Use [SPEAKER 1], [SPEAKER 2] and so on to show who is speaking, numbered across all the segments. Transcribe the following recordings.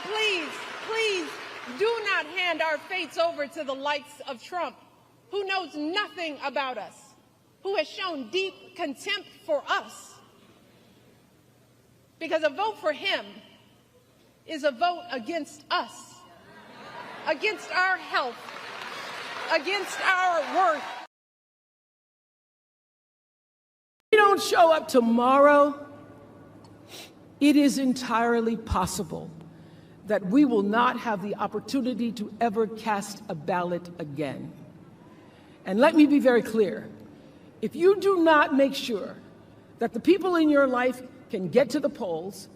[SPEAKER 1] please do not hand our fates over to the likes of Trump, who knows nothing about us, who has shown deep contempt for us. Because a vote for him is a vote against us, against our health, against our worth.
[SPEAKER 2] If we don't show up tomorrow, it is entirely possible that we will not have the opportunity to ever cast a ballot again. And let me be very clear. If you do not make sure that the people in your life can get to the polls,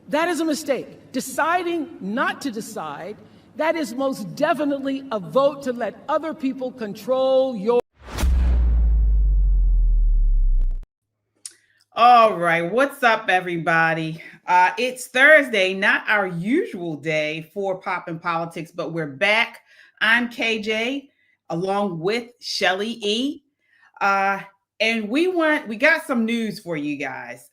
[SPEAKER 2] that is a mistake. Deciding not to decide, that is most definitely a vote to let other people control your.
[SPEAKER 3] All right, what's up, everybody? It's Thursday, not our usual day for Poppin' Politics, but we're back. I'm KJ, along with Shelly E. And we got some news for you guys.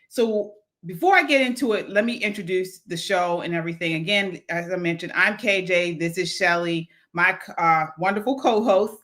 [SPEAKER 3] So before I get into it, let me introduce the show and everything. Again, as I mentioned, I'm KJ. This is Shelly, my wonderful co-host.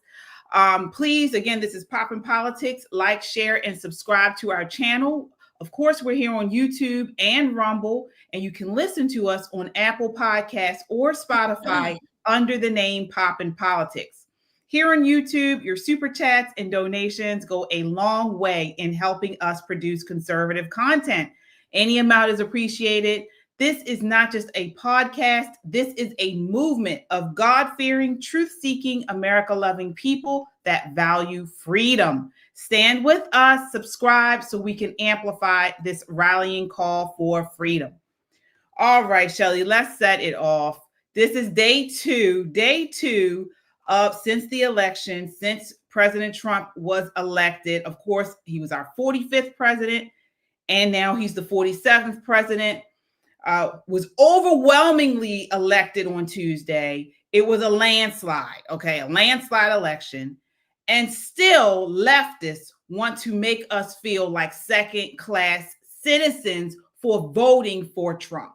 [SPEAKER 3] Please, again, this is Poppin' Politics. Like, share, and subscribe to our channel. Of course, we're here on YouTube and Rumble, and you can listen to us on Apple Podcasts or Spotify under the name Poppin' Politics. Here on YouTube, your super chats and donations go a long way in helping us produce conservative content. Any amount is appreciated. This is not just a podcast. This is a movement of God-fearing, truth-seeking, America-loving people that value freedom. Stand with us, subscribe so we can amplify this rallying call for freedom. All right, Shelly, let's set it off. This is day two of since the election, since President Trump was elected. Of course, he was our 45th president, and now he's the 47th president. Was overwhelmingly elected on Tuesday. It was a landslide, a landslide election. And still, leftists want to make us feel like second-class citizens for voting for Trump.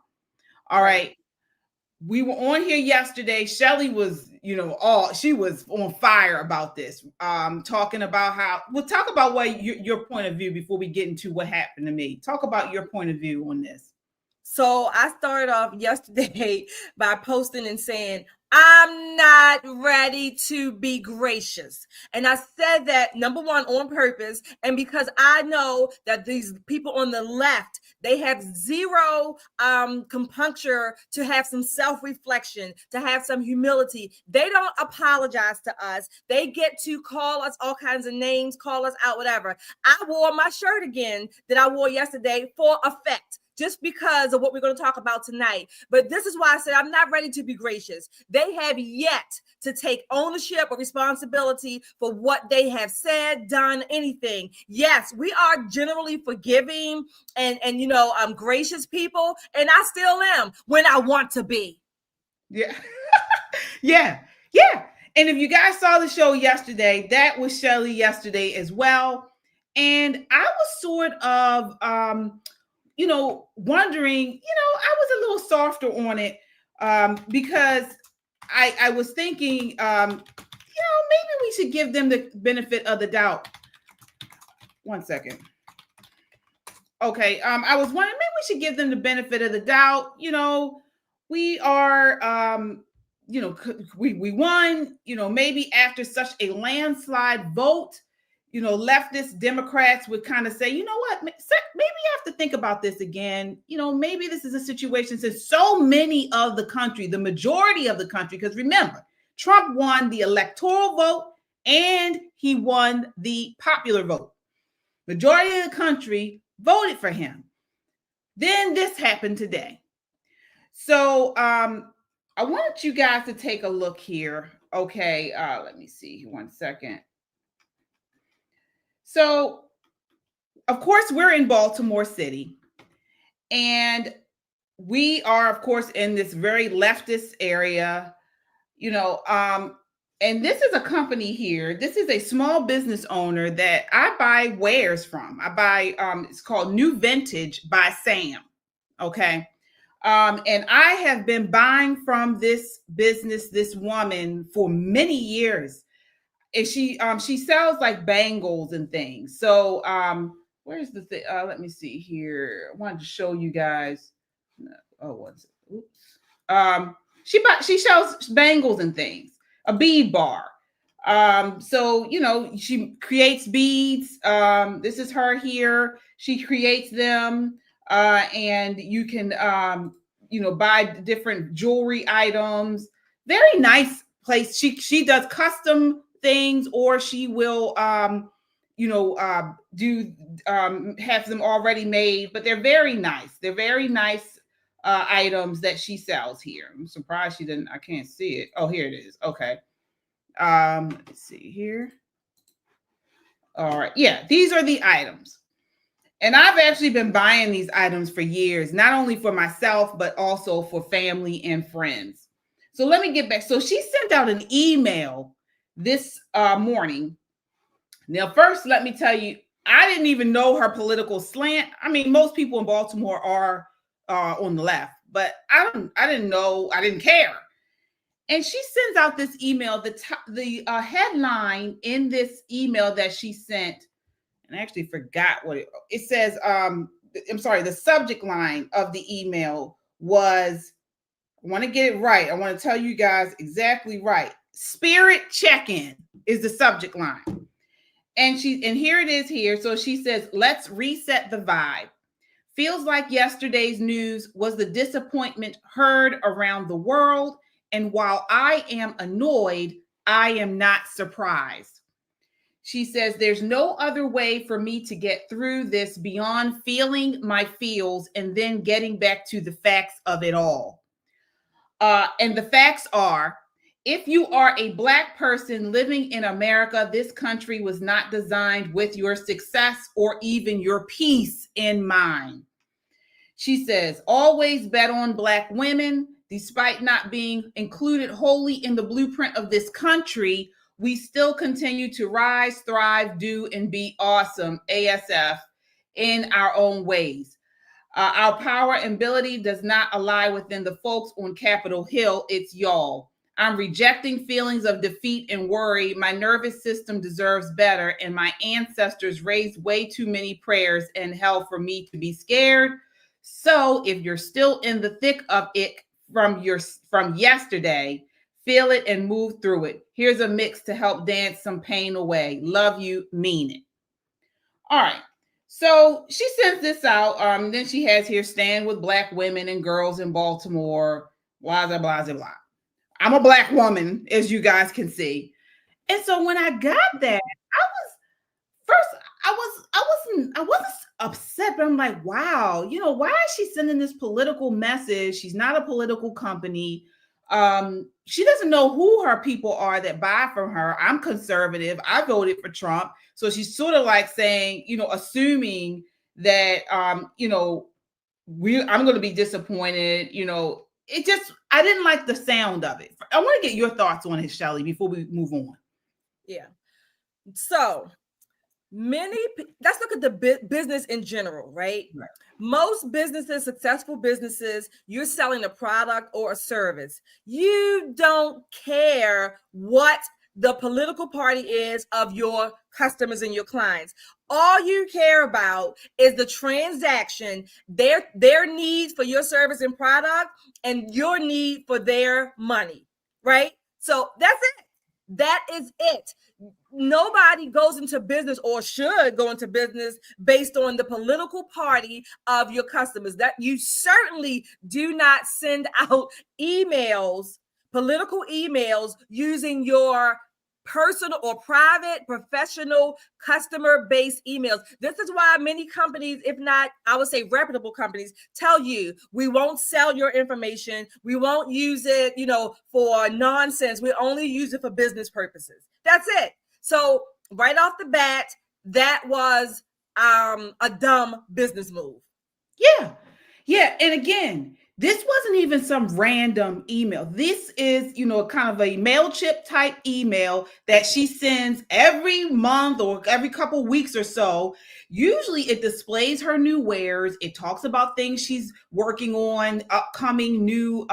[SPEAKER 3] All right. We were on here yesterday. Shelly was, she was on fire about this, talking about we'll talk about your point of view before we get into what happened to me. Talk about your point of view on this.
[SPEAKER 4] So I started off yesterday by posting and saying, I'm not ready to be gracious. And I said that, number one, on purpose, and because I know that these people on the left, they have zero compunction to have some self-reflection, to have some humility. They don't apologize to us. They get to call us all kinds of names, call us out, whatever. I wore my shirt again that I wore yesterday for effect, just because of what we're going to talk about tonight. But this is why I said I'm not ready to be gracious. They have yet to take ownership or responsibility for what they have said, done, anything. Yes, we are generally forgiving and gracious people, and I still am when I want to be.
[SPEAKER 3] Yeah. yeah. And if you guys saw the show yesterday, that was Shelly yesterday as well. And I was sort of wondering, I was a little softer on it because I was thinking, maybe we should give them the benefit of the doubt. One second. Okay. I was wondering, maybe we should give them the benefit of the doubt. We are, we won, maybe after such a landslide vote, leftist Democrats would kind of say, maybe you have to think about this again. Maybe this is a situation since so many of the country, the majority of the country, because remember, Trump won the electoral vote and he won the popular vote. Majority of the country voted for him. Then this happened today. So I want you guys to take a look here. Okay, let me see. 1 second. So, of course, we're in Baltimore City, and we are, of course, in this very leftist area, and this is a company here. This is a small business owner that I buy wares from. I buy, it's called New Vintage by Sam. Okay. And I have been buying from this business, this woman, for many years. And she sells like bangles and things. So where's the thing? Let me see here. I wanted to show you guys. What's it? Oops. She sells bangles and things, a bead bar. So, she creates beads. This is her here. She creates them. And you can, buy different jewelry items. Very nice place. She does custom things, or she will, have them already made, but they're very nice. They're very nice items that she sells here. I'm surprised I can't see it. Oh, here it is. Okay. Let's see here. All right. Yeah, these are the items. And I've actually been buying these items for years, not only for myself, but also for family and friends. So let me get back. So she sent out an email this morning. Now, first, let me tell you, I didn't even know her political slant. I mean, most people in Baltimore are on the left, but I didn't know. I didn't care. And she sends out this email. The headline in this email that she sent, and I actually forgot what it says. I'm sorry. The subject line of the email was, I want to get it right. I want to tell you guys exactly right. Spirit check-in is the subject line. And here it is here. So she says, let's reset the vibe. Feels like yesterday's news was the disappointment heard around the world. And while I am annoyed, I am not surprised. She says, there's no other way for me to get through this beyond feeling my feels and then getting back to the facts of it all. And the facts are, if you are a Black person living in America, this country was not designed with your success or even your peace in mind. She says, always bet on Black women. Despite not being included wholly in the blueprint of this country, we still continue to rise, thrive, do, and be awesome, ASF, in our own ways. Our power and ability does not lie within the folks on Capitol Hill. It's y'all. I'm rejecting feelings of defeat and worry. My nervous system deserves better, and my ancestors raised way too many prayers and hell for me to be scared. So if you're still in the thick of it from yesterday, feel it and move through it. Here's a mix to help dance some pain away. Love you, mean it. All right. So she sends this out. Then she has here, stand with Black women and girls in Baltimore, blah, blah, blah, blah. I'm a Black woman, as you guys can see. And so when I got that, I wasn't upset, but I'm like, wow, why is she sending this political message? She's not a political company. She doesn't know who her people are that buy from her. I'm conservative. I voted for Trump. So she's sort of like saying, assuming that, I'm going to be disappointed. I didn't like the sound of it. I want to get your thoughts on it, Shelly, before we move on.
[SPEAKER 4] Yeah. So let's look at the business in general, right? Most businesses, successful businesses, you're selling a product or a service. You don't care what the political party is of your customers and your clients. All you care about is the transaction, their needs for your service and product, and your need for their money, right? So that's it. That is it. Nobody goes into business or should go into business based on the political party of your customers. That you certainly do not send out emails, political emails, using your personal or private, professional, customer-based emails. This is why many companies, if not, I would say reputable companies, tell you, we won't sell your information. We won't use it, for nonsense. We only use it for business purposes. That's it. So right off the bat, that was a dumb business move.
[SPEAKER 3] Yeah. And again, This wasn't even some random email. This is, kind of a MailChimp type email that she sends every month or every couple weeks or so. Usually it displays her new wares. It talks about things she's working on, upcoming new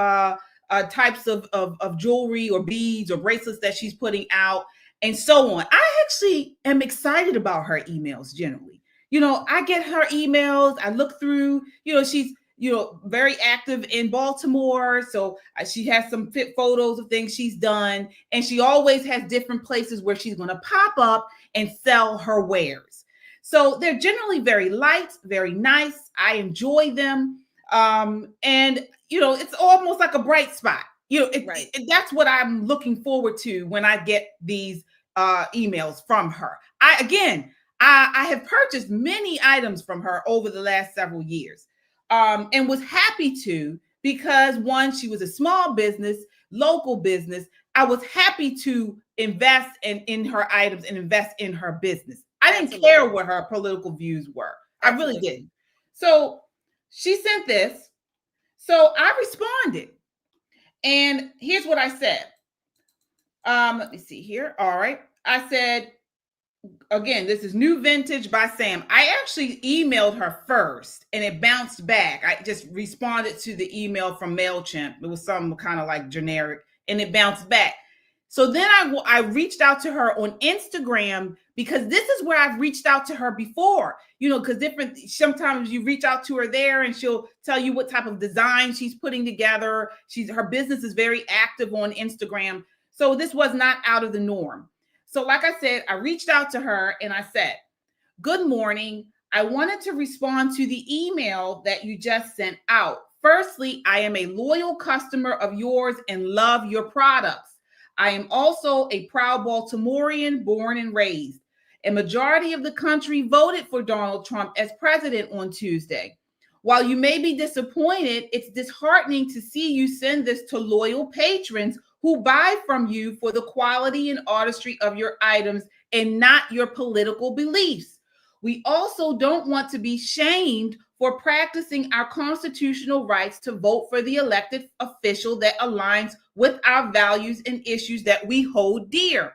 [SPEAKER 3] types of jewelry or beads or bracelets that she's putting out, and so on. I actually am excited about her emails generally. I get her emails. I look through, she's very active in Baltimore. So she has some fit photos of things she's done. And she always has different places where she's going to pop up and sell her wares. So they're generally very light, very nice. I enjoy them. And, it's almost like a bright spot. That's what I'm looking forward to when I get these emails from her. I have purchased many items from her over the last several years. And was happy to, because one, she was a small business, local business. I was happy to invest in her items and invest in her business. I didn't care what her political views were. I really didn't. So she sent this. So I responded. And here's what I said. Let me see here. All right. I said, again, this is New Vintage by Sam. I actually emailed her first and it bounced back. I just responded to the email from MailChimp. It was some kind of like generic and it bounced back. So then I reached out to her on Instagram, because this is where I've reached out to her before, because sometimes you reach out to her there and she'll tell you what type of design she's putting together. Her business is very active on Instagram. So this was not out of the norm. So like I said, I reached out to her and I said, "Good morning. I wanted to respond to the email that you just sent out. Firstly, I am a loyal customer of yours and love your products. I am also a proud Baltimorean, born and raised. A majority of the country voted for Donald Trump as president on Tuesday. While you may be disappointed, it's disheartening to see you send this to loyal patrons who buy from you for the quality and artistry of your items and not your political beliefs. We also don't want to be shamed for practicing our constitutional rights to vote for the elected official that aligns with our values and issues that we hold dear.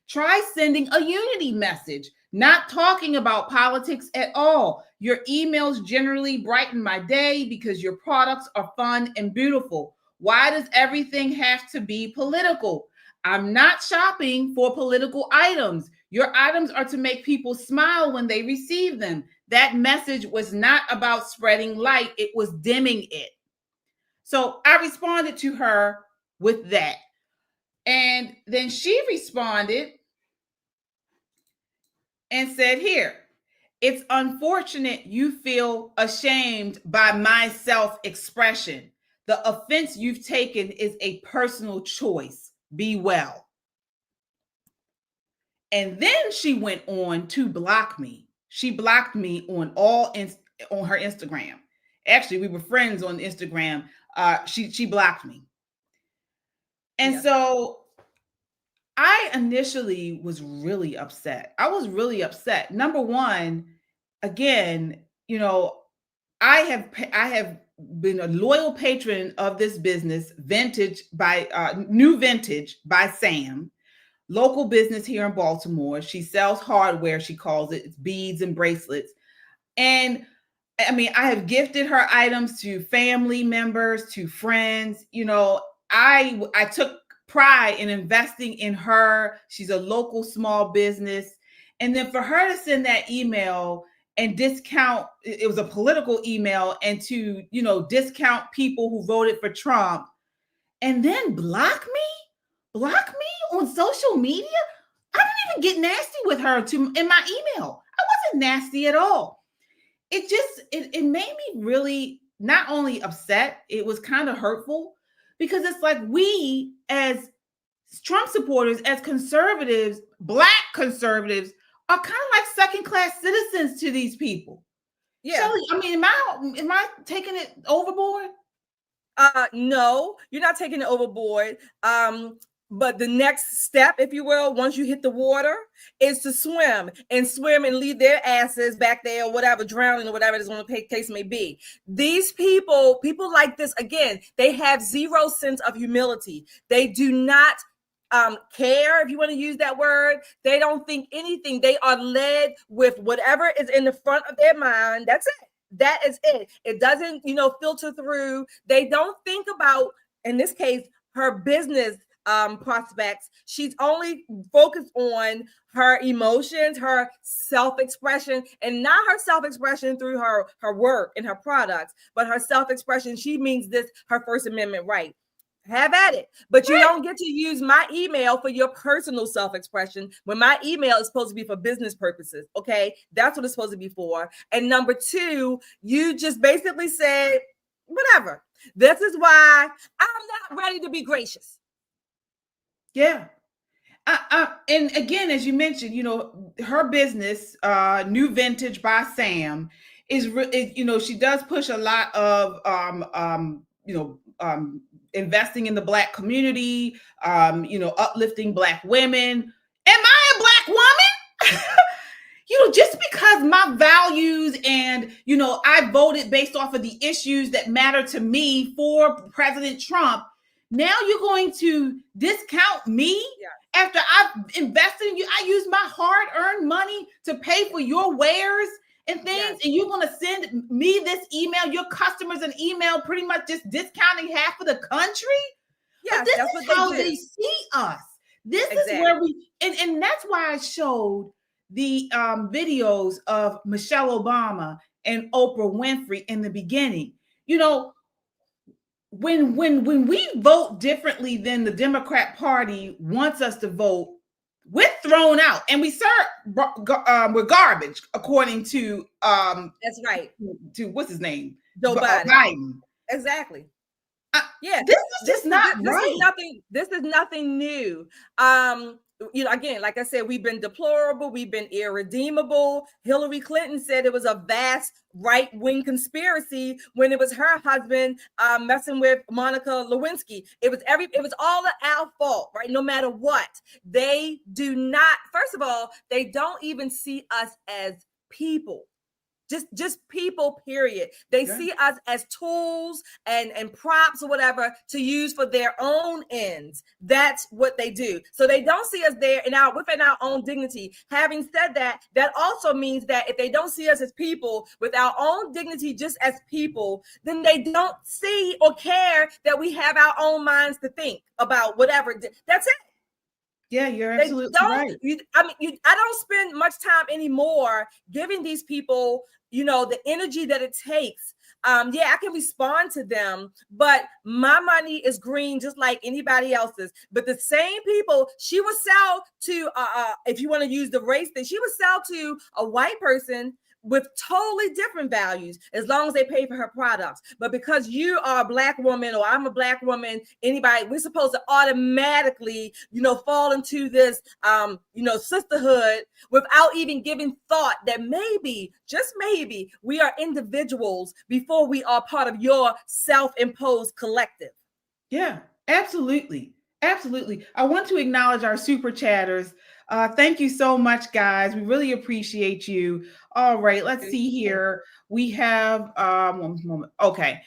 [SPEAKER 3] Try sending a unity message, not talking about politics at all. Your emails generally brighten my day because your products are fun and beautiful. Why does everything have to be political? I'm not shopping for political items. Your items are to make people smile when they receive them. That message was not about spreading light. It was dimming it." So I responded to her with that. And then she responded and said, "Here, it's unfortunate you feel ashamed by my self-expression. The offense you've taken is a personal choice. Be well." And then she went on to block me. She blocked me on on her Instagram. Actually, we were friends on Instagram. She blocked me. And so I initially was really upset. I was really upset. Number one, again, I have been a loyal patron of this business, New Vintage by Sam, local business here in Baltimore. She sells hardware, she calls it. It's beads and bracelets. And I mean, I have gifted her items to family members, to friends. I took pride in investing in her. She's a local small business. And then for her to send that email and discount, it was a political email, and to, discount people who voted for Trump, and then block me on social media. I didn't even get nasty with her in my email. I wasn't nasty at all. It made me really not only upset, it was kind of hurtful, because it's like we as Trump supporters, as conservatives, Black conservatives, are kind of like second-class citizens to these people. Yeah. Shelley, I mean, am I taking it overboard?
[SPEAKER 4] No, you're not taking it overboard. But the next step, if you will, once you hit the water, is to swim and leave their asses back there or whatever, drowning or whatever the case may be. These people like this, again, they have zero sense of humility. They do not care, if you want to use that word. They don't think anything. They are led with whatever is in the front of their mind. That's it. That is it. It doesn't, filter through. They don't think about, in this case, her business prospects. She's only focused on her emotions, her self-expression, and not her self-expression through her work and her products, but her self-expression. She means this, her First Amendment right. Have at it. But you don't get to use my email for your personal self-expression when my email is supposed to be for business purposes. Okay, that's what it's supposed to be for. And number two, you just basically said, whatever. This is why I'm not ready to be gracious.
[SPEAKER 3] Yeah. And again, as you mentioned, her business, New Vintage by Sam, is she does push a lot of investing in the Black community, uplifting Black women. Am I a Black woman? Just because my values and, I voted based off of the issues that matter to me for President Trump, now you're going to discount me after I've invested in you. I use my hard-earned money to pay for your wares and things, and you're going to send me this email, your customers an email, pretty much just discounting half of the country? Yeah, this is how they see us. This is where we, and that's why I showed the videos of Michelle Obama and Oprah Winfrey in the beginning. When we vote differently than the Democrat Party wants us to vote, we're thrown out, and we're garbage, according to
[SPEAKER 4] that's right.
[SPEAKER 3] To what's his name,
[SPEAKER 4] Joe
[SPEAKER 3] Biden.
[SPEAKER 4] Exactly.
[SPEAKER 3] This is just not right.
[SPEAKER 4] This is nothing new. Again, like I said, we've been deplorable, we've been irredeemable. Hillary Clinton said it was a vast right-wing conspiracy when it was her husband messing with Monica Lewinsky. It was all our fault, right? No matter what. They do not, first of all, they don't even see us as people. Just people, period. They see us as tools and props or whatever to use for their own ends. That's what they do. So they don't see us there within our own dignity. Having said that, that also means that if they don't see us as people with our own dignity, just as people, then they don't see or care that we have our own minds to think about whatever. That's it.
[SPEAKER 3] Yeah, you're absolutely right.
[SPEAKER 4] I don't spend much time anymore giving these people, the energy that it takes. I can respond to them, but my money is green just like anybody else's. But the same people, she would sell to, if you want to use the race thing, she would sell to a white person with totally different values as long as they pay for her products. But because you are a Black woman or I'm a Black woman, we're supposed to automatically, fall into this, sisterhood without even giving thought that maybe, just maybe, we are individuals before we are part of your self-imposed collective.
[SPEAKER 3] Yeah, absolutely. Absolutely. I want to acknowledge our super chatters. Thank you so much, guys. We really appreciate you. All right, let's see here. We have one moment. Okay.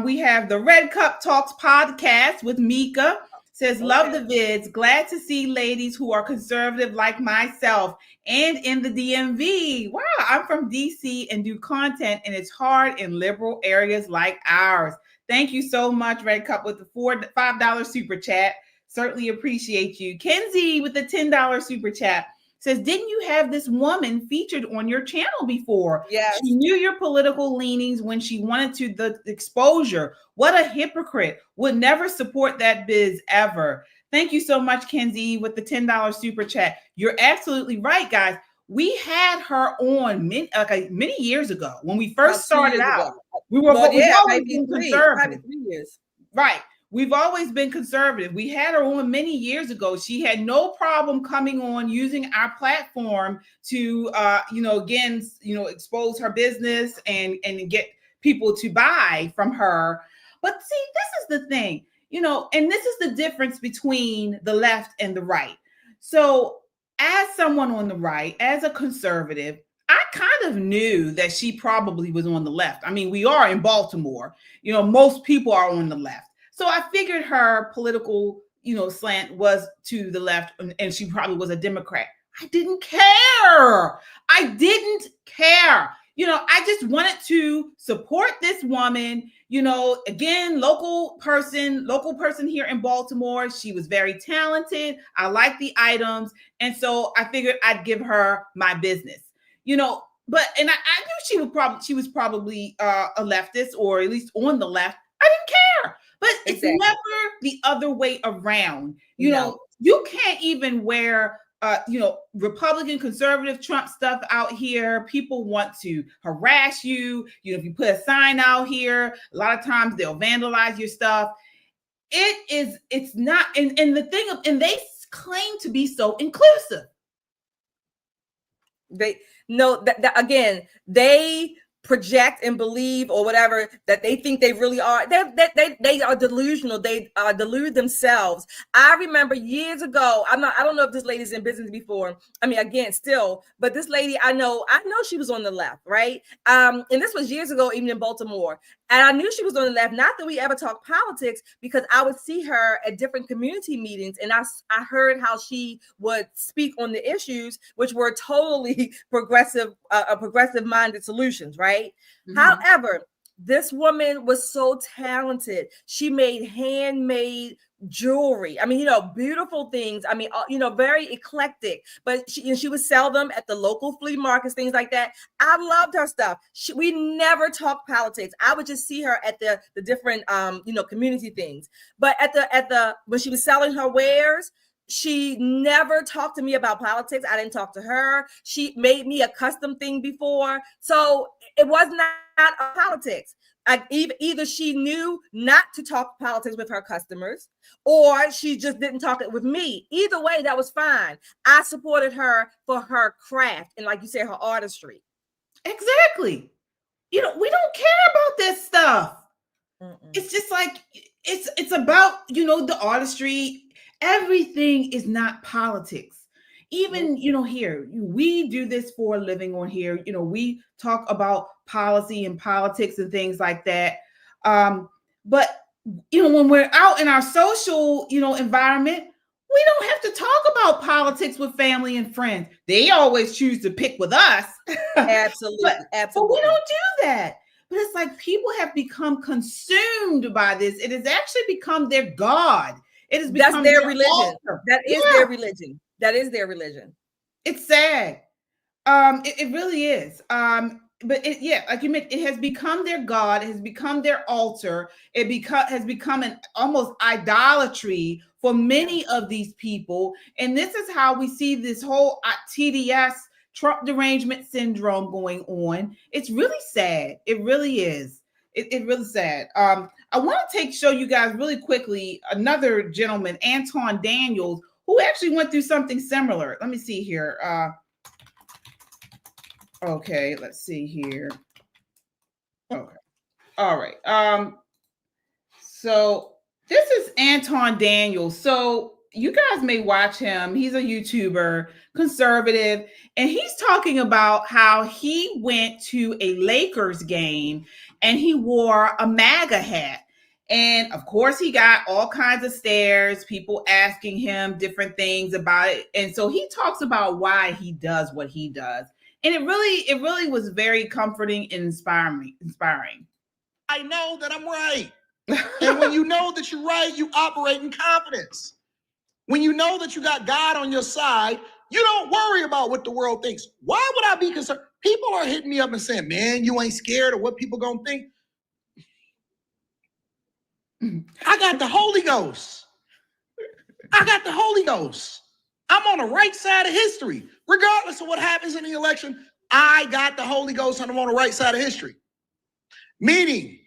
[SPEAKER 3] We have the Red Cup Talks podcast with Mika. Says, love the vids. Glad to see ladies who are conservative like myself and in the DMV. Wow, I'm from DC and do content, and it's hard in liberal areas like ours. Thank you so much, Red Cup, with the $5 super chat. Certainly appreciate you. Kenzie with the $10 super chat says, didn't you have this woman featured on your channel before?
[SPEAKER 4] Yes.
[SPEAKER 3] She knew your political leanings when she wanted the exposure. What a hypocrite. Would never support that biz ever. Thank you so much, Kenzie, with the $10 super chat. You're absolutely right, guys. We had her on many years ago when we first started out. We've always been conservative.
[SPEAKER 4] 3 years.
[SPEAKER 3] Right. We've always been conservative. We had her on many years ago. She had no problem coming on using our platform to, expose her business and get people to buy from her. But see, this is the thing. and this is the difference between the left and the right. So as someone on the right, as a conservative, I kind of knew that she probably was on the left. I mean, we are in Baltimore, most people are on the left. So I figured her political, slant was to the left, and she probably was a Democrat. I didn't care. I just wanted to support this woman, again, local person here in Baltimore. She was very talented. I like the items. And so I figured I'd give her my business, but I knew she was probably a leftist, or at least on the left. I didn't care. But it's never the other way around. You can't even wear Republican, conservative, Trump stuff out here. People want to harass you. If you put a sign out here, a lot of times they'll vandalize your stuff. It's not, and they claim to be so inclusive.
[SPEAKER 4] They project and believe, or whatever, that they think they really are. They are delusional. They delude themselves. I remember years ago, I don't know if this lady's in business before. I mean, again, still, but this lady, I know she was on the left, right? And this was years ago, even in Baltimore. And I knew she was on the left. Not that we ever talked politics, because I would see her at different community meetings, and I heard how she would speak on the issues, which were totally progressive-minded solutions, right? Mm-hmm. However, this woman was so talented. She made handmade jewelry. I mean, beautiful things. I mean, very eclectic, but she would sell them at the local flea markets, things like that. I loved her stuff. We never talked politics. I would just see her at the different, community things. But when she was selling her wares, she never talked to me about politics. I didn't talk to her. She made me a custom thing before. So it was not politics. Either she knew not to talk politics with her customers, or she just didn't talk it with me. Either way, that was fine. I supported her for her craft and, like you said, her artistry.
[SPEAKER 3] Exactly. We don't care about this stuff. Mm-mm. It's just like, it's about, the artistry. Everything is not politics. Even, here, we do this for a living on here. We talk about policy and politics and things like that. But, when we're out in our social, environment, we don't have to talk about politics with family and friends. They always choose to pick with us.
[SPEAKER 4] Absolutely.
[SPEAKER 3] But we don't do that. But it's like people have become consumed by this. It has actually become their God. It has become
[SPEAKER 4] their religion. Altar. That is their religion. That is their religion.
[SPEAKER 3] It's sad. It really is. But like you mentioned, it has become their God. It has become their altar. It has become an almost idolatry for many of these people. And this is how we see this whole TDS, Trump derangement syndrome, going on. It's really sad. It really is. It's really sad. I want to show you guys really quickly another gentleman, Anton Daniels, who actually went through something similar. Let me see here. Okay, let's see here. Okay. All right. So this is Anton Daniels. So you guys may watch him. He's a YouTuber, conservative, and he's talking about how he went to a Lakers game and he wore a MAGA hat. And of course, he got all kinds of stares, people asking him different things about it. And so he talks about why he does what he does. And it really was very comforting and inspiring.
[SPEAKER 5] I know that I'm right. And when you know that you're right, you operate in confidence. When you know that you got God on your side, you don't worry about what the world thinks. Why would I be concerned? People are hitting me up and saying, man, you ain't scared of what people gonna think. I got the Holy Ghost. I'm on the right side of history. Regardless of what happens in the election, I got the Holy Ghost and I'm on the right side of history. Meaning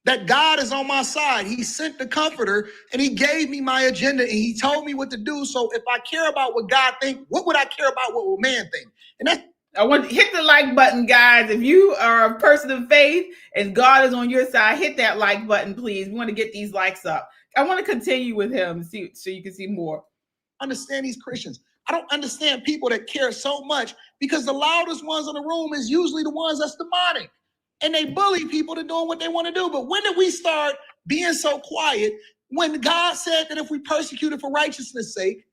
[SPEAKER 5] that God is on my side. He sent the comforter and he gave me my agenda and he told me what to do. So if I care about what God thinks, what would I care about what will man think? And that's
[SPEAKER 3] I want to hit the like button, guys. If you are a person of faith and God is on your side, hit that like button, please. We want to get these likes up. I want to continue with him so you can see more.
[SPEAKER 5] Understand these Christians. I don't understand people that care so much, because the loudest ones in the room is usually the ones that's demonic, and they bully people to doing what they want to do. But when did we start being so quiet when God said that if we persecuted for righteousness' sake?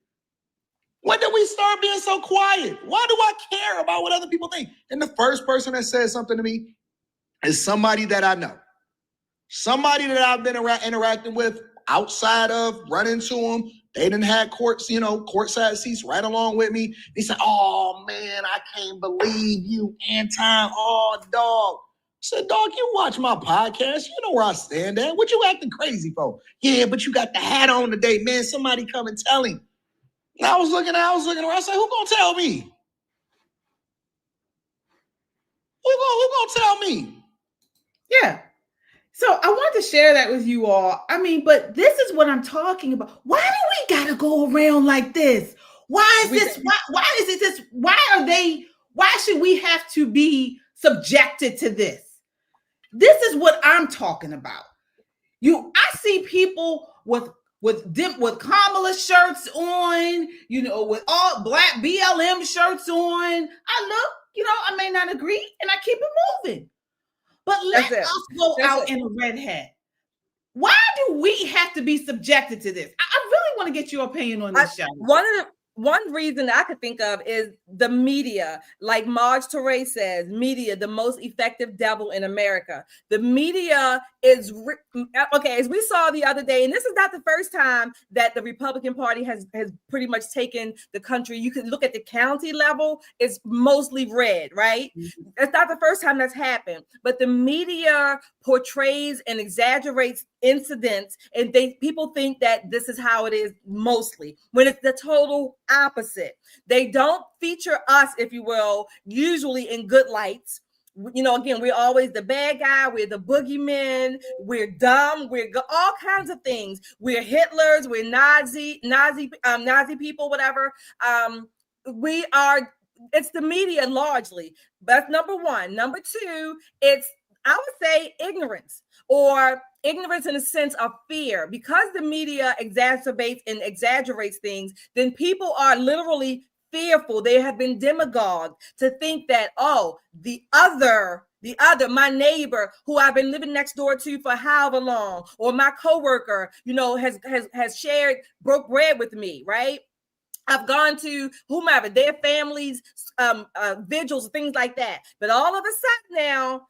[SPEAKER 5] When did we start being so quiet? Why do I care about what other people think? And the first person that says something to me is somebody that I know, somebody that I've been interacting with outside of, run into them. They didn't have courtside seats right along with me. They said, "Oh man, I can't believe you, Anton. Oh, dog." I said, "Dog, you watch my podcast. You know where I stand at. What you acting crazy for?" "Yeah, but you got the hat on today, man. Somebody come and tell him." And I was looking around. I said, "Who gonna tell me? Who gonna tell me?"
[SPEAKER 3] Yeah. So I wanted to share that with you all. I mean, but this is what I'm talking about. Why do we gotta go around like this? Why is this? Why is it this? Why should we have to be subjected to this? This is what I'm talking about. I see people with Kamala shirts on, with all black BLM shirts on. I look, I may not agree, and I keep it moving. But let us go out in a red hat. Why do we have to be subjected to this? I really want to get your opinion on this, show.
[SPEAKER 4] One reason I could think of is the media. Like Marge Touré says, media, the most effective devil in America. The media is, okay, as we saw the other day, and this is not the first time that the Republican Party has pretty much taken the country. You can look at the county level, it's mostly red, right? Mm-hmm. It's not the first time that's happened, but the media portrays and exaggerates incidents, and people think that this is how it is mostly, when it's the total opposite. They don't feature us, if you will, usually in good lights. Again, we're always the bad guy, we're the boogeymen, we're dumb, we're all kinds of things. We're Hitlers, we're Nazi people, whatever. It's the media largely. That's number one. Number two, it's, I would say, ignorance in a sense of fear. Because the media exacerbates and exaggerates things, then people are literally fearful. They have been demagogued to think that, the other, my neighbor who I've been living next door to for however long, or my coworker, has broke bread with me, right? I've gone to whomever, their families, vigils, things like that. But all of a sudden now,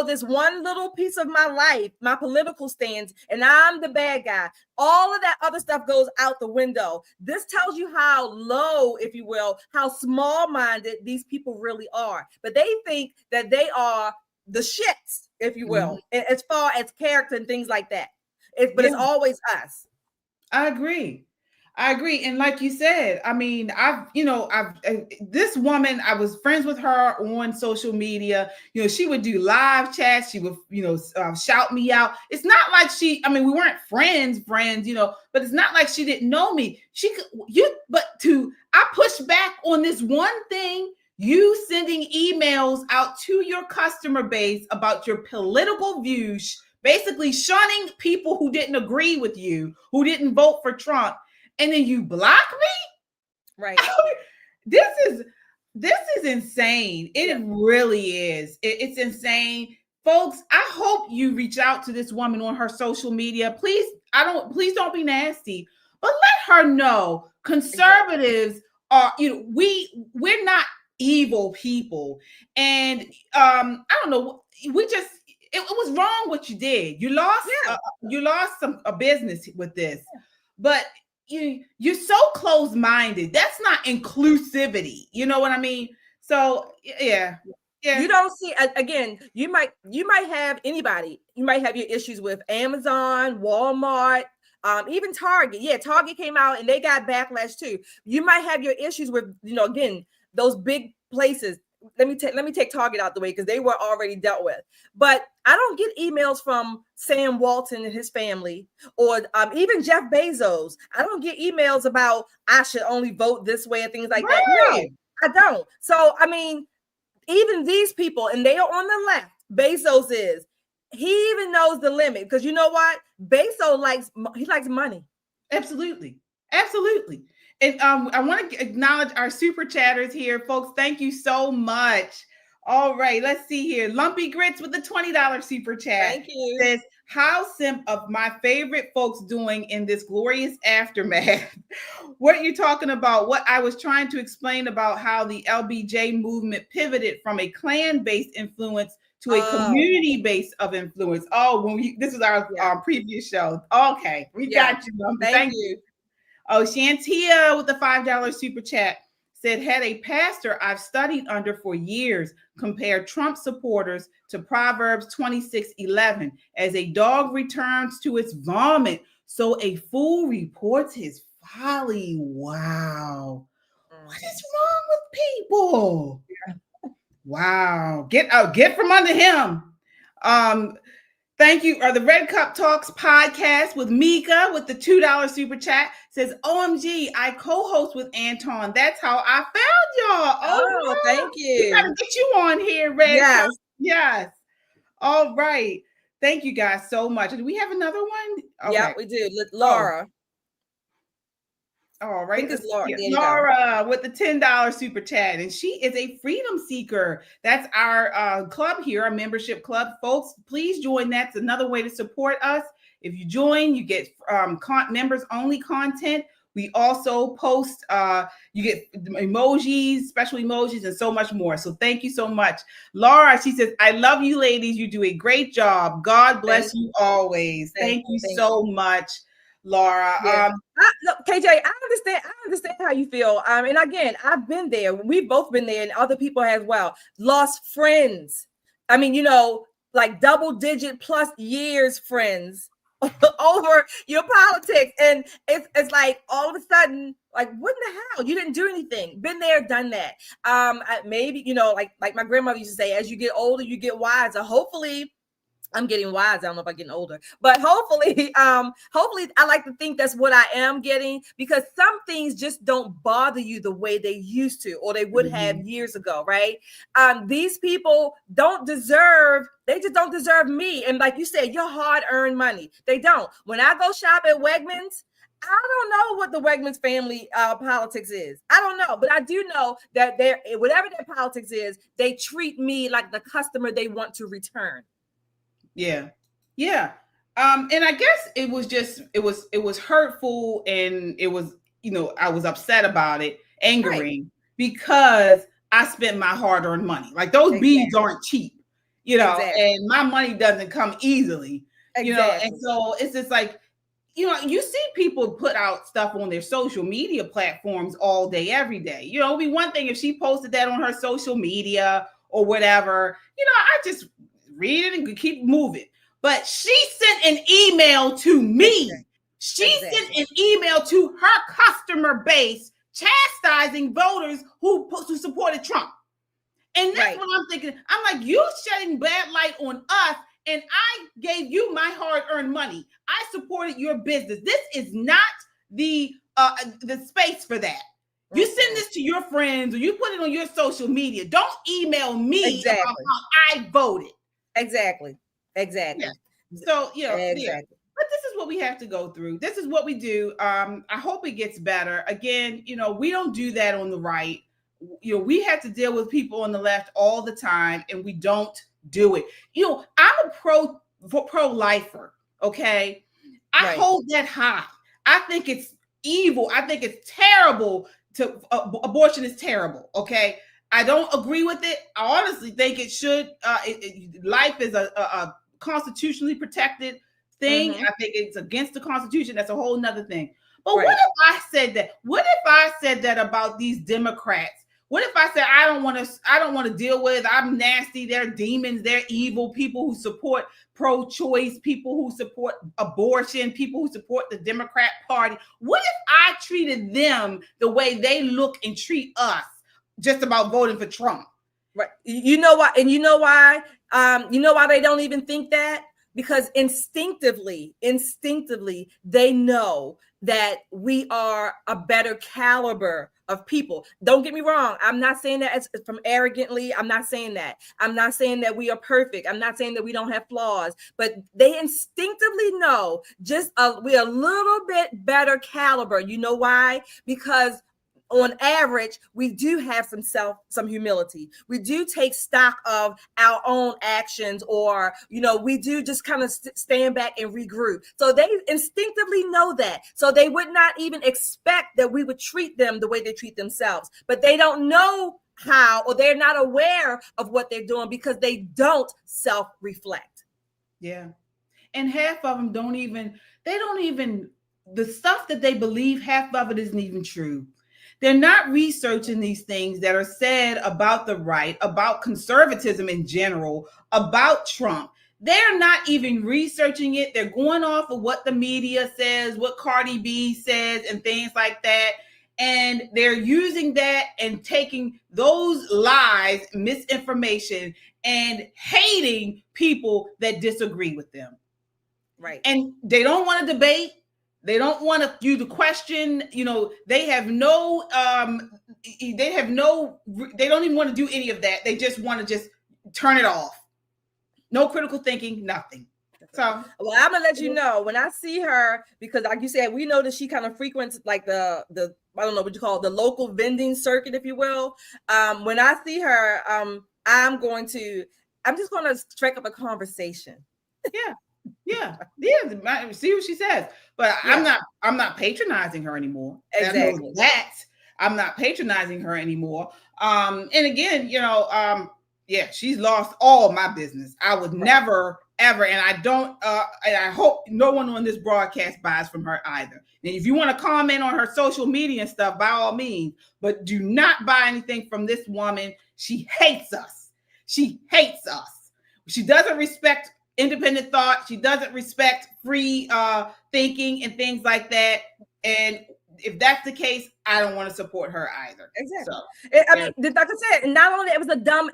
[SPEAKER 4] this one little piece of my life, my political stance, and I'm the bad guy. All of that other stuff goes out the window. This tells you how low, if you will, how small-minded these people really are. But they think that they are the shits, if you will, as far as character and things like that. It's always us.
[SPEAKER 3] I agree. And like you said, I mean, this woman, I was friends with her on social media. She would do live chats. She would, shout me out. It's not like we weren't friends, but it's not like she didn't know me. I pushed back on this one thing, you sending emails out to your customer base about your political views, basically shunning people who didn't agree with you, who didn't vote for Trump. And then you block me?
[SPEAKER 4] Right.
[SPEAKER 3] This is insane. It really is. It's insane. Folks, I hope you reach out to this woman on her social media. Please don't be nasty, but let her know conservatives are, we're not evil people. And I don't know, it was wrong what you did. You lost a business with this. But you're so closed-minded. That's not inclusivity. You know what I mean? So yeah.
[SPEAKER 4] You don't see, again, you might have anybody. You might have your issues with Amazon, Walmart, even Target. Yeah, Target came out and they got backlash too. You might have your issues with, again, those big places. Let me take Target out the way because they were already dealt with. But I don't get emails from Sam Walton and his family, or even Jeff Bezos. I don't get emails about I should only vote this way and things like that. No, I don't. So, even these people, and they are on the left, Bezos is, he even knows the limit, because you know what? Bezos likes money.
[SPEAKER 3] Absolutely. Absolutely. And I want to acknowledge our super chatters here, folks. Thank you so much. All right, let's see here. Lumpy Grits with the $20 super chat.
[SPEAKER 4] Thank you.
[SPEAKER 3] Says, how simp of my favorite folks doing in this glorious aftermath. What you're talking about, what I was trying to explain about how the LBJ movement pivoted from a clan-based influence to a community base of influence. Oh, this is our previous show. Okay, we got you. Thank you. Oh, Shantia with the $5 super chat said, had a pastor I've studied under for years compared Trump supporters to Proverbs 26:11. As a dog returns to its vomit, so a fool reports his folly. Wow. What is wrong with people? Wow. Get from under him. Thank you. The Red Cup Talks podcast with Mika with the $2 super chat says, OMG, I co-host with Anton. That's how I found y'all.
[SPEAKER 4] Oh, thank you.
[SPEAKER 3] We gotta get you on here, Red Cup. Yes. All right. Thank you guys so much. Do we have another one? Okay.
[SPEAKER 4] Yeah, we do. Laura.
[SPEAKER 3] All right.
[SPEAKER 4] I think it's Laura.
[SPEAKER 3] Laura with the $10 super chat. And she is a freedom seeker. That's our club here, our membership club. Folks, please join. That's another way to support us. If you join, you get members only content. We also post, you get emojis, special emojis, and so much more. So thank you so much. Laura, she says, I love you ladies. You do a great job. God bless you always. Thank you so much, Laura.
[SPEAKER 4] Look, KJ, I understand how you feel. And again, I've been there. We've both been there, and other people as well. Lost friends. I mean, like double-digit plus years friends over your politics, and it's like all of a sudden, like, what in the hell? You didn't do anything. Been there, done that. Maybe like my grandmother used to say, as you get older, you get wiser. Hopefully. I'm getting wise. I don't know if I'm getting older, but hopefully I like to think that's what I am getting, because some things just don't bother you the way they used to, or they would have years ago, right? These people they just don't deserve me. And like you said, your hard-earned money. They don't. When I go shop at Wegmans, I don't know what the Wegmans family politics is. I don't know, but I do know that whatever their politics is, they treat me like the customer they want to return.
[SPEAKER 3] Yeah. And I guess it was hurtful, and it was, I was upset about it, angering, because I spent my hard-earned money. Like, those beads aren't cheap, and my money doesn't come easily, and so it's just like, you see people put out stuff on their social media platforms all day, every day. It'd be one thing if she posted that on her social media or whatever, I just read it and keep moving. But she sent an email to me. She sent an email to her customer base chastising voters who supported Trump. And that's what I'm thinking. I'm like, you shedding bad light on us, and I gave you my hard-earned money. I supported your business. This is not the space for that. You send this to your friends, or you put it on your social media. Don't email me about how I voted.
[SPEAKER 4] Exactly.
[SPEAKER 3] Yeah. So, but this is what we have to go through. This is what we do. I hope it gets better. Again, we don't do that on the right. We have to deal with people on the left all the time, and we don't do it. I'm a pro-lifer. Okay. I hold that high. I think it's evil. I think it's terrible abortion is terrible. Okay. I don't agree with it. I honestly think it should. Life is a constitutionally protected thing. I think it's against the Constitution. That's a whole nother thing. But what if I said that? What if I said that about these Democrats? What if I said I don't want to deal with? I'm nasty. They're demons. They're evil. People who support pro-choice. People who support abortion. People who support the Democrat Party. What if I treated them the way they look and treat us? Just about voting for Trump.
[SPEAKER 4] Right. You know why? And you know why? You know why they don't even think that? Because instinctively, they know that we are a better caliber of people. Don't get me wrong. I'm not saying that it's from arrogantly. I'm not saying that. I'm not saying that we are perfect. I'm not saying that we don't have flaws, but they instinctively know we're a little bit better caliber. You know why? Because on average, we do have some humility. We do take stock of our own actions, or, we do just kind of stand back and regroup. So they instinctively know that. So they would not even expect that we would treat them the way they treat themselves, but they don't know how, or they're not aware of what they're doing because they don't self-reflect.
[SPEAKER 3] Yeah. And half of them the stuff that they believe, half of it isn't even true. They're not researching these things that are said about the right, about conservatism in general, about Trump. They're not even researching it. They're going off of what the media says, what Cardi B says, and things like that. And they're using that and taking those lies, misinformation, and hating people that disagree with them.
[SPEAKER 4] Right.
[SPEAKER 3] And they don't want to debate. They don't want you to question, they don't even want to do any of that. They just want to just turn it off. No critical thinking, nothing. So,
[SPEAKER 4] well, I'm gonna let you know when I see her, because like you said, we know that she kind of frequents like the I don't know what you call it, the local vending circuit, if you will. When I see her, I'm just going to strike up a conversation.
[SPEAKER 3] Yeah. See what she says. But yeah. I'm not patronizing her anymore.
[SPEAKER 4] Exactly.
[SPEAKER 3] I'm not patronizing her anymore. And again, she's lost all my business. I would never, ever, and I don't, and I hope no one on this broadcast buys from her either. And if you want to comment on her social media and stuff, by all means, but do not buy anything from this woman. She hates us. She doesn't respect independent thought. She doesn't respect free thinking and things like that. And if that's the case, I don't want to support her either.
[SPEAKER 4] Exactly. So, like I said, not only it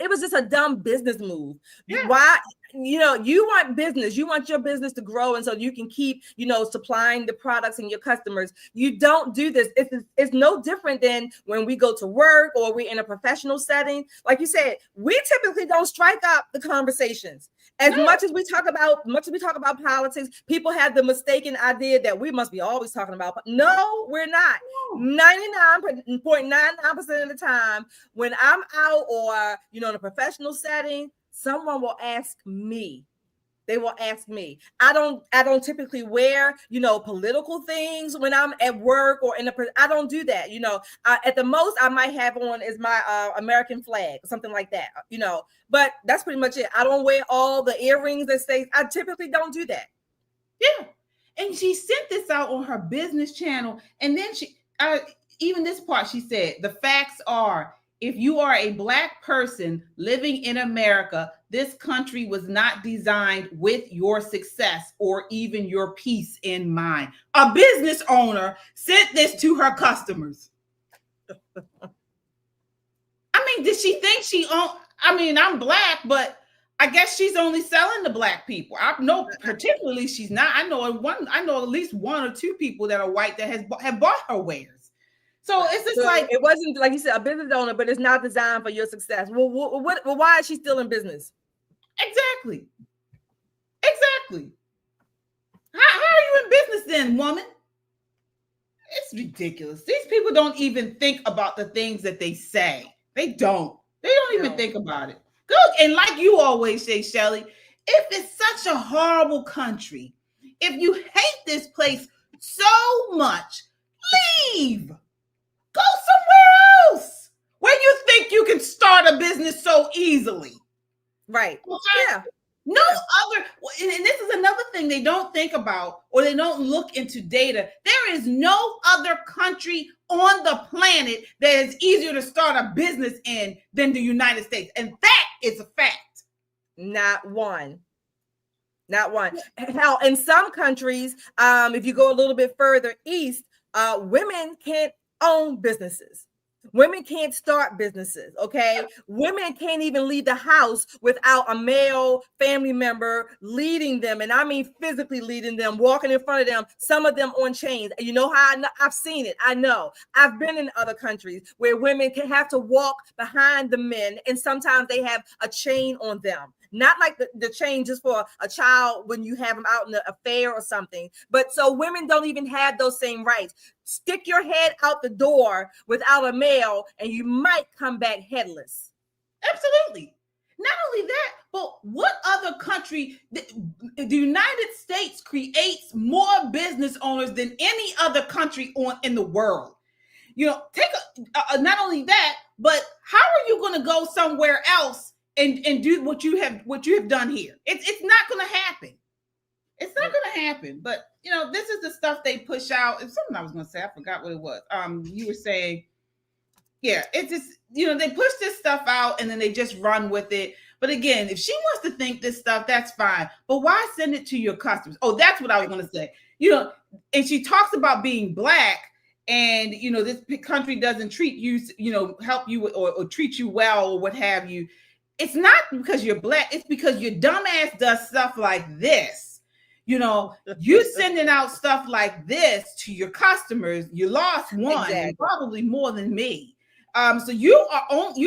[SPEAKER 4] was just a dumb business move. Yeah. Why? You want business, you want your business to grow, and so you can keep, supplying the products and your customers. You don't do this. It's no different than when we go to work or we're in a professional setting. Like you said, we typically don't strike up the conversations. As much as we talk about politics, people have the mistaken idea that we must be always talking about. No, we're not. 99.99% of the time, when I'm out or in a professional setting, someone will ask me. They will ask me. I don't typically wear, political things when I'm at work or I don't do that. At the most I might have on is my American flag or something like that, but that's pretty much it. I don't wear all the earrings that say, I typically don't do that.
[SPEAKER 3] Yeah. And she sent this out on her business channel. And then even this part, she said, the facts are, if you are a Black person living in America, this country was not designed with your success or even your peace in mind. A business owner sent this to her customers. Did she think I'm Black, but I guess she's only selling to Black people. I know particularly she's not. I know at least one or two people that are white that have bought her wares. So it's just like,
[SPEAKER 4] it wasn't, like you said, a business owner, but it's not designed for your success. Well, why is she still in business?
[SPEAKER 3] Exactly. How are you in business then, woman? It's ridiculous. These people don't even think about the things that they say. They don't even think about it. Good. And like you always say, Shelly, if it's such a horrible country, if you hate this place so much, leave. Go somewhere else where you think you can start a business so easily.
[SPEAKER 4] Right.
[SPEAKER 3] Yeah. No other, and this is another thing they don't think about, or they don't look into data. There is no other country on the planet that is easier to start a business in than the United States. And that is a fact.
[SPEAKER 4] Not one. Hell, in some countries, if you go a little bit further east, women can't own businesses. Women can't start businesses, okay? Women can't even leave the house without a male family member leading them. And I mean physically leading them, walking in front of them, some of them on chains. You know how I've seen it. I know. I've been in other countries where women can have to walk behind the men, and sometimes they have a chain on them. Not like the chain just for a child when you have them out in the fair or something. But so women don't even have those same rights. Stick your head out the door without a male and you might come back headless.
[SPEAKER 3] Absolutely. Not only that, but what other country, the United States creates more business owners than any other country in the world. You know, not only that, but how are you going to go somewhere else and do what you have done here? It's not going to happen. It's not going to happen. But you know, this is the stuff they push out. It's something I was going to say. I forgot what it was. You were saying, yeah, it's just, you know, they push this stuff out and then they just run with it. But again, if she wants to think this stuff, that's fine. But why send it to your customers? Oh, that's what I was going to say. You know, and she talks about being Black. And, you know, this country doesn't treat you, you know, help you or treat you well or what have you. It's not because you're Black. It's because your dumbass does stuff like this. You know, you sending out stuff like this to your customers. You lost one, exactly. And probably more than me. So you're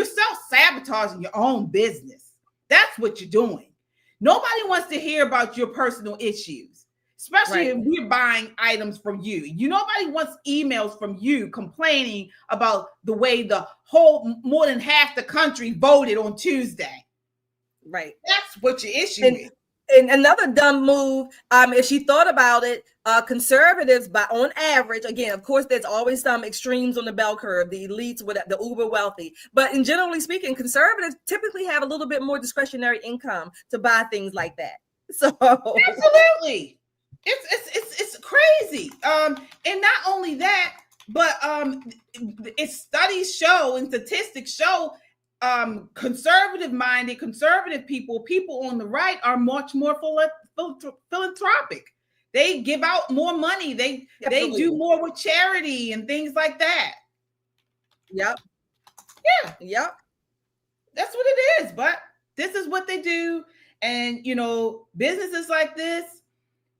[SPEAKER 3] self-sabotaging your own business. That's what you're doing. Nobody wants to hear about your personal issues. Especially if we're buying items from you. Nobody wants emails from you complaining about the way the whole more than half the country voted on Tuesday.
[SPEAKER 4] Right.
[SPEAKER 3] That's what your issue is.
[SPEAKER 4] And another dumb move, if she thought about it, conservatives, on average, again, of course, there's always some extremes on the bell curve, the elites, with the uber wealthy. But in generally speaking, conservatives typically have a little bit more discretionary income to buy things like that. So
[SPEAKER 3] absolutely. It's crazy. And not only that, but it's studies show and statistics show conservative-minded, conservative people on the right are much more philanthropic. They give out more money. They do more with charity and things like that.
[SPEAKER 4] Yep.
[SPEAKER 3] Yeah.
[SPEAKER 4] Yep.
[SPEAKER 3] That's what it is. But this is what they do. And, you know, businesses like this,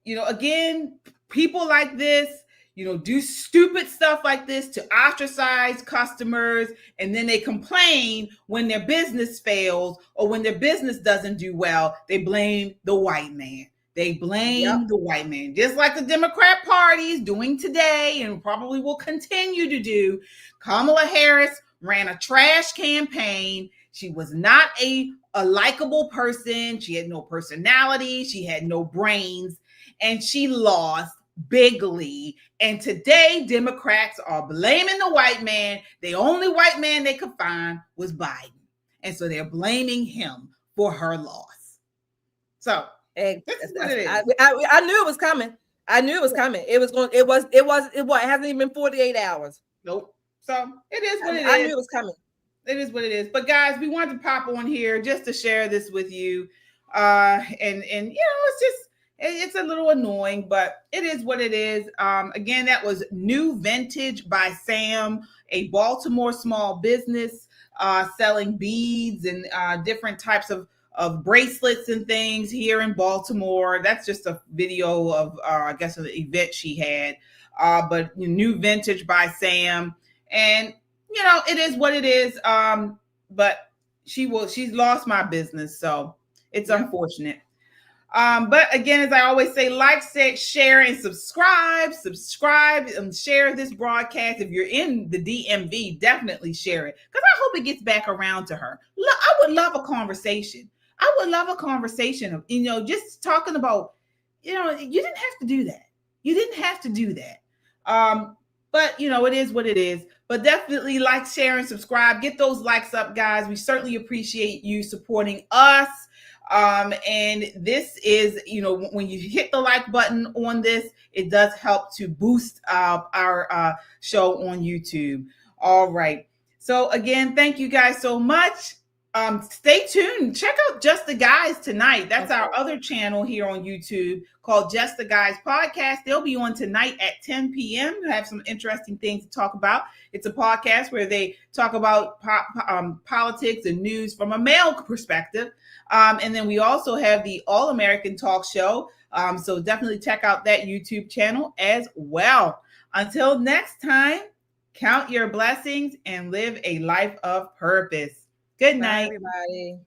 [SPEAKER 3] you know, again, people like this, you know, do stupid stuff like this to ostracize customers, and then they complain when their business fails or when their business doesn't do well. They blame the white man. They blame the white man, just like the Democrat Party is doing today and probably will continue to do. Kamala Harris ran a trash campaign. She was not a likable person. She had no personality. She had no brains, and she lost bigly. And today, Democrats are blaming the white man. The only white man they could find was Biden. And so they're blaming him for her loss. So this is what it is.
[SPEAKER 4] I knew it was coming. I knew it was coming. It hasn't even been 48 hours.
[SPEAKER 3] Nope. So it is what it is.
[SPEAKER 4] I knew it was coming.
[SPEAKER 3] It is what it is. But guys, we wanted to pop on here just to share this with you. And you know, it's a little annoying, but it is what it is. Again, that was New Vintage by Sam, a Baltimore small business selling beads and different types of bracelets and things here in Baltimore. That's just a video of, I guess, an event she had. But New Vintage by Sam. And, you know, it is what it is. But she's lost my business. So it's unfortunate. But again, as I always say, like, share, and subscribe and share this broadcast. If you're in the DMV, definitely share it, because I hope it gets back around to her. I would love a conversation. I would love a conversation of, you know, just talking about, you know, you didn't have to do that. You didn't have to do that. But, you know, it is what it is. But definitely like, share, and subscribe. Get those likes up, guys. We certainly appreciate you supporting us. And this is, you know, when you hit the like button on this, it does help to boost our show on YouTube. All right. So again, thank you guys so much. Stay tuned. Check out Just the Guys tonight. That's our other channel here on YouTube called Just the Guys Podcast. They'll be on tonight at 10 p.m. We have some interesting things to talk about. It's a podcast where they talk about politics and news from a male perspective. And then we also have the All American Talk Show. So definitely check out that YouTube channel as well. Until next time, count your blessings and live a life of purpose. Good night,
[SPEAKER 4] everybody.